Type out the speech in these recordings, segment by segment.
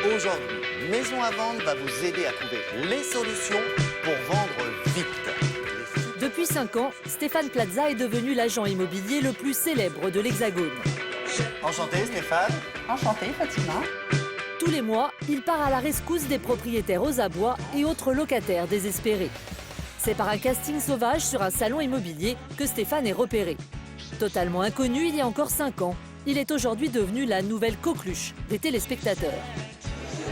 Aujourd'hui, Maison à vendre va vous aider à trouver les solutions pour vendre vite. Depuis 5 ans, Stéphane Plaza est devenu l'agent immobilier le plus célèbre de l'Hexagone. Enchanté Stéphane. Enchantée, Fatima. Tous les mois, il part à la rescousse des propriétaires aux abois et autres locataires désespérés. C'est par un casting sauvage sur un salon immobilier que Stéphane est repéré. Totalement inconnu il y a encore 5 ans, il est aujourd'hui devenu la nouvelle coqueluche des téléspectateurs.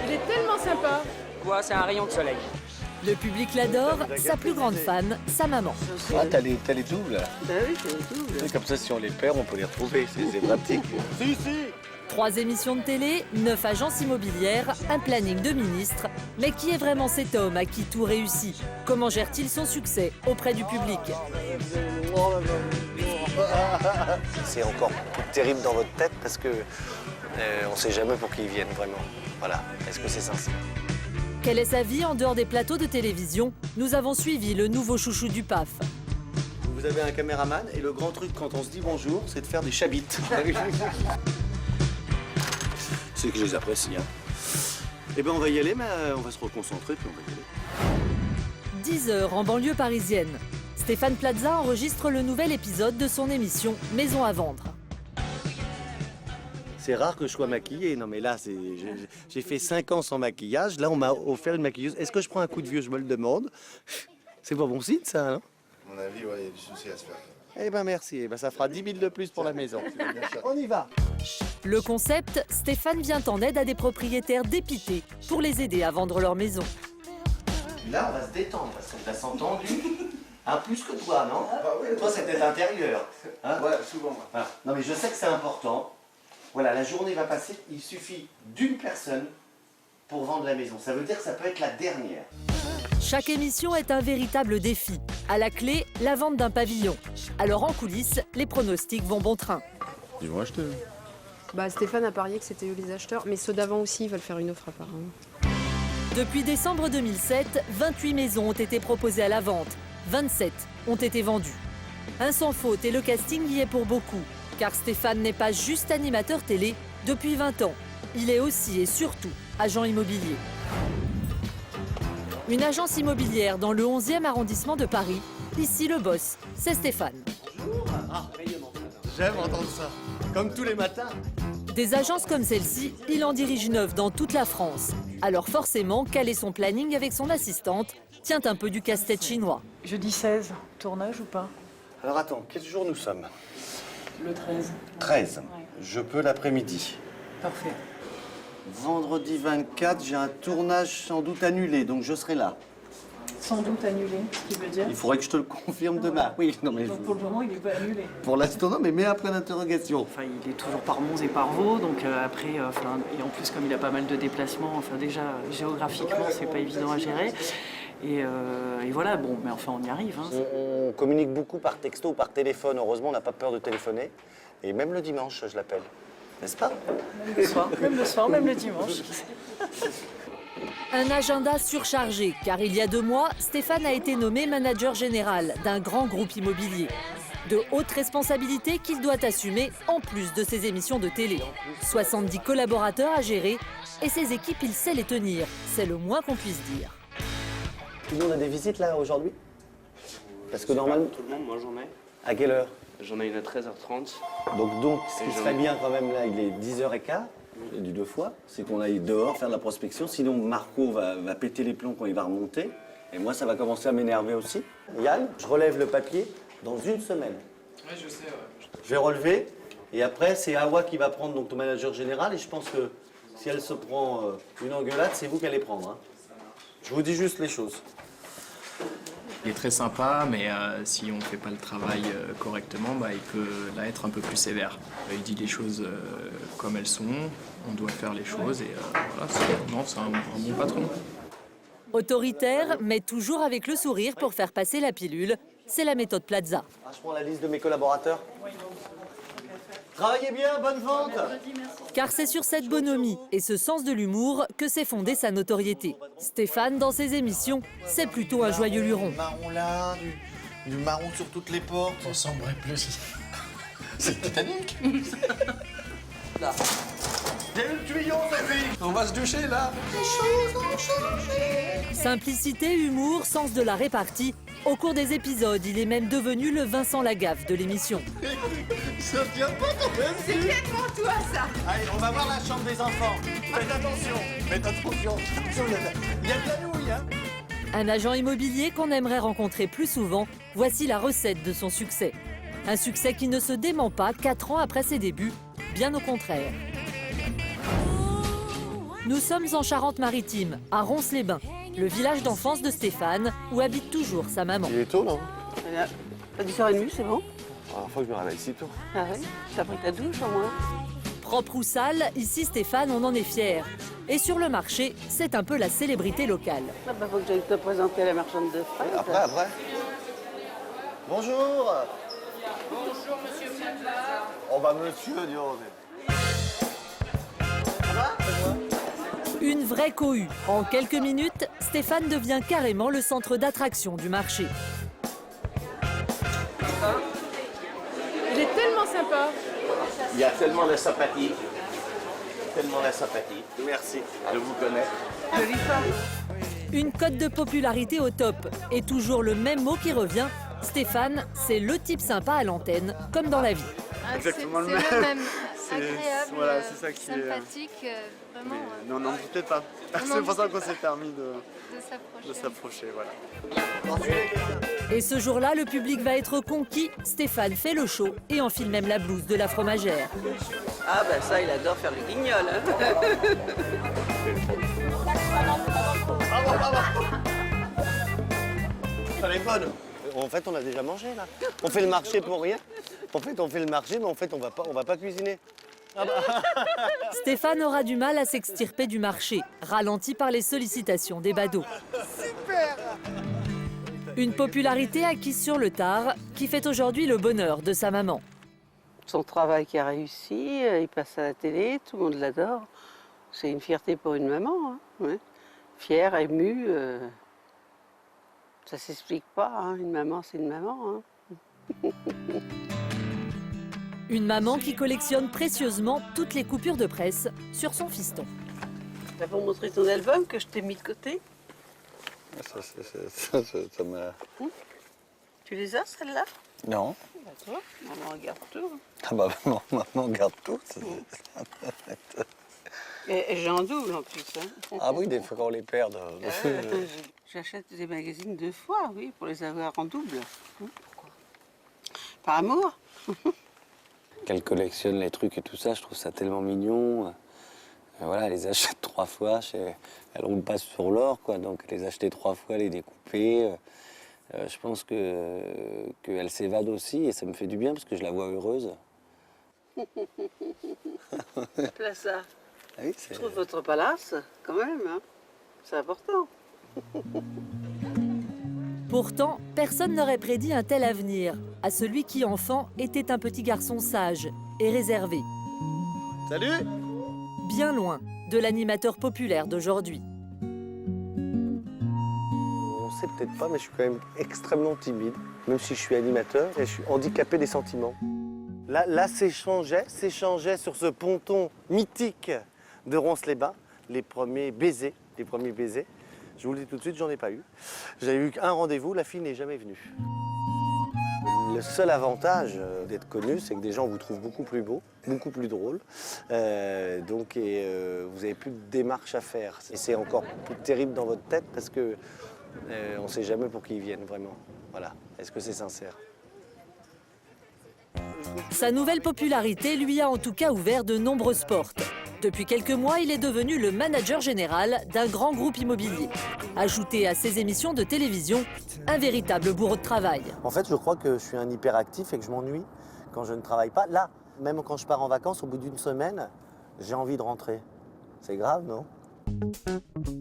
Il est tellement sympa. Quoi, c'est un rayon de soleil. Le public l'adore, sa plus grande fan, sa maman. Ah, t'as les doubles. Bah oui, c'est tout. Comme ça, si on les perd, on peut les retrouver. C'est pratique. 3 émissions de télé, 9 agences immobilières, un planning de ministre. Mais qui est vraiment cet homme à qui tout réussit? Comment gère-t-il son succès auprès du public? C'est encore plus terrible dans votre tête parce que on ne sait jamais pour qui ils viennent vraiment. Voilà. Est-ce que c'est sincère? Quelle est sa vie en dehors des plateaux de télévision? Nous avons suivi le nouveau chouchou du PAF. Vous avez un caméraman et le grand truc quand on se dit bonjour, c'est de faire des chabites. C'est que je les apprécie. Hein. Eh bien, on va y aller, mais on va se reconcentrer, puis on va y aller. 10 heures en banlieue parisienne. Stéphane Plaza enregistre le nouvel épisode de son émission Maison à vendre. C'est rare que je sois maquillé. Non, mais là, j'ai fait 5 ans sans maquillage. Là, on m'a offert une maquilleuse. Est-ce que je prends un coup de vieux? Je me le demande. C'est pas bon signe, ça, hein? À mon avis, ouais, il y a du souci à se faire. Eh ben merci. Eh ben, ça fera 10 000 de plus pour la maison. On y va. Le concept, Stéphane vient en aide à des propriétaires dépités pour les aider à vendre leur maison. Là, on va se détendre parce qu'on t'a entendu. Un plus que toi, non? Toi, c'était l'intérieur. Hein? Ouais, souvent. Ouais. Voilà. Non, mais je sais que c'est important. Voilà, la journée va passer. Il suffit d'une personne pour vendre la maison. Ça veut dire que ça peut être la dernière. Chaque émission est un véritable défi. À la clé, la vente d'un pavillon. Alors en coulisses, les pronostics vont bon train. Ils vont acheter. Bah Stéphane a parié que c'était eux les acheteurs, mais ceux d'avant aussi veulent faire une offre apparemment. Depuis décembre 2007, 28 maisons ont été proposées à la vente. 27 ont été vendues. Un sans faute et le casting y est pour beaucoup. Car Stéphane n'est pas juste animateur télé depuis 20 ans. Il est aussi et surtout agent immobilier. Une agence immobilière dans le 11e arrondissement de Paris. Ici, le boss, c'est Stéphane. J'aime entendre ça. Comme tous les matins. Des agences comme celle-ci, il en dirige 9 dans toute la France. Alors forcément, caler son planning avec son assistante tient un peu du casse-tête chinois. Jeudi 16, tournage ou pas? Alors attends, quel jour nous sommes? Le 13. 13. Je peux l'après-midi. Parfait. Vendredi 24, j'ai un tournage sans doute annulé, donc je serai là. Sans doute annulé, ce qui veut dire. Il faudrait que je te le confirme demain. Oui, non mais... Donc pour le moment, il n'est pas annulé. Pour l'instant, non, mais mets un point d'interrogation. Enfin, il est toujours par Mons et par Vaud, donc après, et en plus, comme il a pas mal de déplacements, enfin déjà, géographiquement, c'est pas évident à gérer. Et voilà, bon, mais enfin, on y arrive. Hein. On communique beaucoup par texto ou par téléphone. Heureusement, on n'a pas peur de téléphoner. Et même le dimanche, je l'appelle. N'est-ce pas? Même le soir, même le dimanche. Un agenda surchargé, car il y a 2 mois, Stéphane a été nommé manager général d'un grand groupe immobilier. De hautes responsabilités qu'il doit assumer en plus de ses émissions de télé. 70 collaborateurs à gérer et ses équipes, il sait les tenir. C'est le moins qu'on puisse dire. Tout le monde a des visites là aujourd'hui? Parce que normalement... Tout le monde, moi j'en ai. À quelle heure? J'en ai une à 13h30. Donc ce qui Et serait bien quand même là, il est 10h15, du 2 fois, c'est qu'on aille dehors faire de la prospection. Sinon Marco va péter les plombs quand il va remonter. Et moi ça va commencer à m'énerver aussi. Yann, je relève le papier dans 1 semaine. Oui, je sais, ouais. Je vais relever et après c'est Awa qui va prendre donc ton manager général et je pense que si elle se prend une engueulade, c'est vous qui allez prendre. Hein. Je vous dis juste les choses. Il est très sympa, mais si on ne fait pas le travail correctement, il peut là être un peu plus sévère. Il dit les choses comme elles sont, on doit faire les choses et voilà, c'est un bon patron. Autoritaire, mais toujours avec le sourire pour faire passer la pilule, c'est la méthode Plaza. Ah, je prends la liste de mes collaborateurs. Travaillez bien, bonne vente. Car c'est sur cette bonhomie et ce sens de l'humour que s'est fondée sa notoriété. Stéphane, dans ses émissions, c'est plutôt un joyeux luron. Du marron là, du marron sur toutes les portes. On s'embrait plus. C'est le Titanic. Là. J'ai eu le tuyau, Sophie. On va se doucher là. Simplicité, humour, sens de la répartie. Au cours des épisodes, il est même devenu le Vincent Lagaffe de l'émission. Ça tient pas quand même. C'est bien devant toi, ça. Allez, on va voir la chambre des enfants. Faites attention. Faites attention. Il y a de la nouille, hein. Un agent immobilier qu'on aimerait rencontrer plus souvent, voici la recette de son succès. Un succès qui ne se dément pas 4 ans après ses débuts, bien au contraire. Nous sommes en Charente-Maritime, à Ronces-les-Bains, le village d'enfance de Stéphane, où habite toujours sa maman. Il est tôt, non? À 10h30, c'est bon? La fois que je me réveille si tôt. Ah oui? T'as pris ta douche au moins? Propre ou sale, ici Stéphane, on en est fier. Et sur le marché, c'est un peu la célébrité locale. Ah bah faut que j'aille te présenter la marchande de fraises. Après. Bonjour. Bonjour, monsieur Fiatla. Oh bah monsieur, Dion. Une vraie cohue. En quelques minutes, Stéphane devient carrément le centre d'attraction du marché. Il est tellement sympa. Il y a tellement de sympathie. Tellement de sympathie. Merci, je vous connais. Jolie femme. Une cote de popularité au top. Et toujours le même mot qui revient. Stéphane, c'est le type sympa à l'antenne, comme dans la vie. Exactement le même. Agréable, voilà, c'est ça qui sympathique, vraiment. Non, peut-être pas. C'est pour ça qu'on s'est permis de s'approcher, voilà. Et ce jour-là, le public va être conquis. Stéphane fait le show et enfile même la blouse de la fromagère. Ah bah ça, il adore faire le guignol. Hein. Elle est bonne. En fait, on a déjà mangé, là. On fait le marché pour rien. En fait, on fait le marché, mais en fait, on va pas cuisiner. Stéphane aura du mal à s'extirper du marché, ralenti par les sollicitations des badauds. Super. Une popularité acquise sur le tard, qui fait aujourd'hui le bonheur de sa maman. Son travail qui a réussi, il passe à la télé, tout le monde l'adore. C'est une fierté pour une maman. Hein. Ouais. Fière, émue. Ça s'explique pas. Hein. Une maman, c'est une maman. Hein. Une maman qui collectionne précieusement toutes les coupures de presse sur son fiston. Tu vas pas montrer ton album que je t'ai mis de côté? Ça m'a... Tu les as, celles-là? Non. Bah, toi, maman regarde tout. Ah bah, maman garde tout. Et j'ai en double en plus. Hein. Ah oui, des fois qu'on les perd. J'achète des magazines 2 fois, oui, pour les avoir en double. Pourquoi? Par amour. Qu'elle collectionne les trucs et tout ça, je trouve ça tellement mignon. Voilà, elle les achète 3 fois, elle roule pas sur l'or, quoi, donc les acheter 3 fois, les découper. Je pense qu'elle s'évade aussi et ça me fait du bien parce que je la vois heureuse. Plaça. Ah oui, Je trouve votre palace, quand même, hein. C'est important. Pourtant, personne n'aurait prédit un tel avenir à celui qui, enfant, était un petit garçon sage et réservé. Salut. Bien loin de l'animateur populaire d'aujourd'hui. On sait peut-être pas, mais je suis quand même extrêmement timide. Même si je suis animateur et je suis handicapé des sentiments. Là s'échangeait sur ce ponton mythique de Ronces-les-Bains les premiers baisers. Je vous le dis tout de suite, j'en ai pas eu. J'ai eu un rendez-vous, la fille n'est jamais venue. Le seul avantage d'être connu, c'est que des gens vous trouvent beaucoup plus beau, beaucoup plus drôle. Vous n'avez plus de démarche à faire. Et c'est encore plus terrible dans votre tête parce que on ne sait jamais pour qui ils viennent vraiment. Voilà. Est-ce que c'est sincère? Sa nouvelle popularité lui a en tout cas ouvert de nombreuses portes. Depuis quelques mois, il est devenu le manager général d'un grand groupe immobilier. Ajouté à ses émissions de télévision, un véritable bourreau de travail. En fait, je crois que je suis un hyperactif et que je m'ennuie quand je ne travaille pas. Là, même quand je pars en vacances, au bout d'une semaine, j'ai envie de rentrer. C'est grave, non?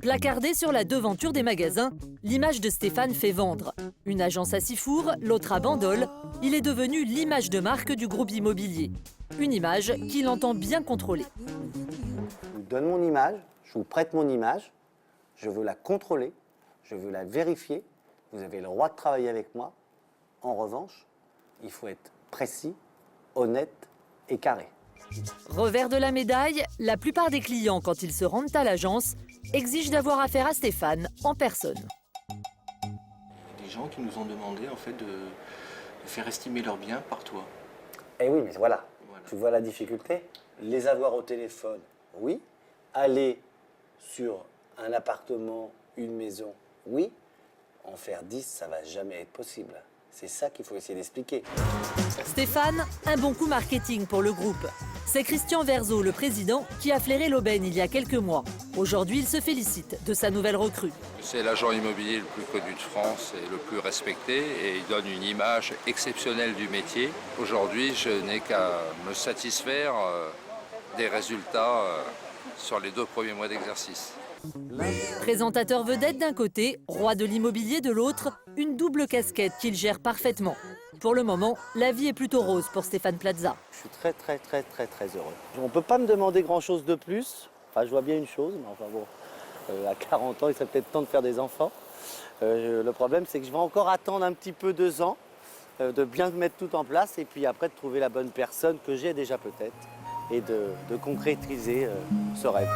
Placardé sur la devanture des magasins, l'image de Stéphane fait vendre. Une agence à Sifour, l'autre à Bandol, il est devenu l'image de marque du groupe immobilier. Une image qu'il entend bien contrôler. Je vous donne mon image, je vous prête mon image, je veux la contrôler, je veux la vérifier. Vous avez le droit de travailler avec moi. En revanche, il faut être précis, honnête et carré. Revers de la médaille, la plupart des clients, quand ils se rendent à l'agence, exigent d'avoir affaire à Stéphane en personne. Des gens qui nous ont demandé en fait de faire estimer leurs biens par toi. Eh oui, mais voilà. Tu vois la difficulté? Les avoir au téléphone, oui. Aller sur un appartement, une maison, oui. En faire 10, ça va jamais être possible. C'est ça qu'il faut essayer d'expliquer. Stéphane, un bon coup marketing pour le groupe. C'est Christian Verzeau, le président, qui a flairé l'aubaine il y a quelques mois. Aujourd'hui, il se félicite de sa nouvelle recrue. C'est l'agent immobilier le plus connu de France et le plus respecté et il donne une image exceptionnelle du métier. Aujourd'hui, je n'ai qu'à me satisfaire des résultats sur les 2 premiers mois d'exercice. Présentateur vedette d'un côté, roi de l'immobilier de l'autre, une double casquette qu'il gère parfaitement. Pour le moment, la vie est plutôt rose pour Stéphane Plaza. Je suis très heureux. On ne peut pas me demander grand-chose de plus. Enfin, je vois bien une chose, mais enfin bon, à 40 ans, il serait peut-être temps de faire des enfants. Le problème, c'est que je vais encore attendre un petit peu 2 ans, de bien mettre tout en place, et puis après de trouver la bonne personne que j'ai déjà peut-être, et de concrétiser ce rêve.